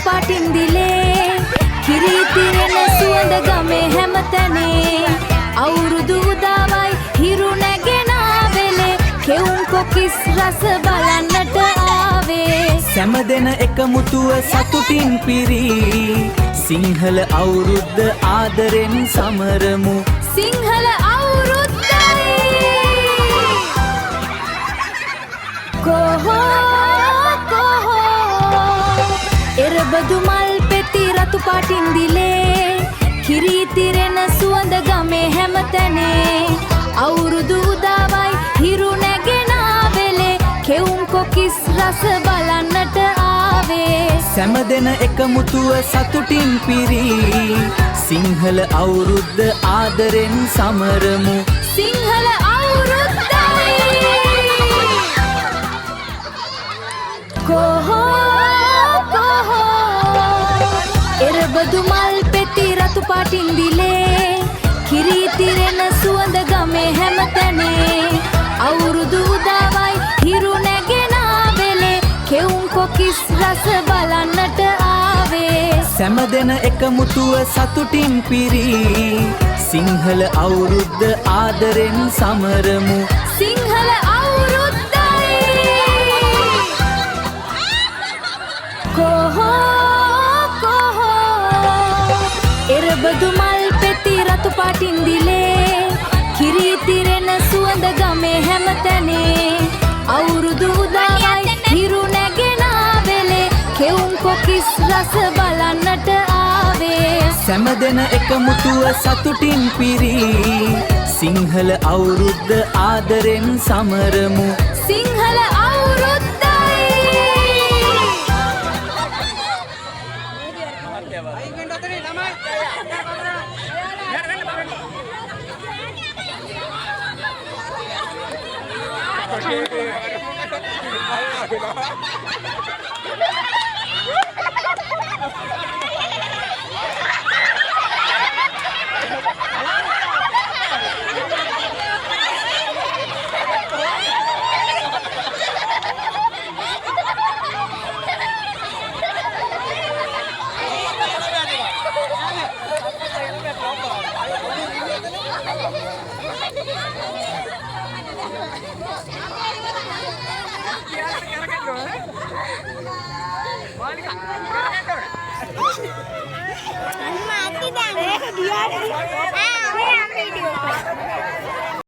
පාටින් දිලේ කිරිතිරෙන සුවඳ ගමේ හැමතැනේ අවුරුදු උදාවයි හිරු නැගෙන වෙලේ කෙවුම් කොකිස් රස බලන්නට ආවේ සැමදෙන එකමුතුව සතුටින් පිරි සිංහල අවුරුද්ද ආදරෙන් සමරමු සිංහල අවුරුද්දයි කොහො එරබදු මල් පෙති රතු පාටින් දිලේ කිරිතිරෙන සුවඳ ගමේ හැමතැනේ අවුරුදු උදාවයි හිරු නැගෙන වෙලේ කෙවුම් කොකිස් රස බලන්නට ආවේ සැමදෙන එකමුතුව සතුටින් පිරි සිංහල අවුරුද්ද ආදරෙන් සමරමු සිංහල අවුරුද්දයි කොහො එරබදු මල් පෙති රතු පාටින් දිලේ කිරිතිරෙන සුවඳ ගමේ හැමතැනේ අවුරුදු උදාවයි හිරු නැගෙන වෙලේ කෙවුම් කොකිස් රස බලන්නට ආවේ සැමදෙන එකමුතුව සතුටින් පිරි සිංහල අවුරුද්ද ආදරෙන් සමරමු සිංහල අවුරුද්දයි කොහො එරබදු මල් පෙති රතු පාටින් දිලේ කිරිතිරෙන සුවඳ ගමේ හැමතැනේ අවුරුදු උදාවයි හිරු නැගෙන වෙලේ කෙවුම් කොකිස් රස බලන්නට ආවේ සැමදෙන එකමුතුව සතුටින් පිරි සිංහල අවුරුද්ද ආදරෙන් සමරමු Sinhala අවුරුද්දයි mati dah. Dia. Ah, ini video.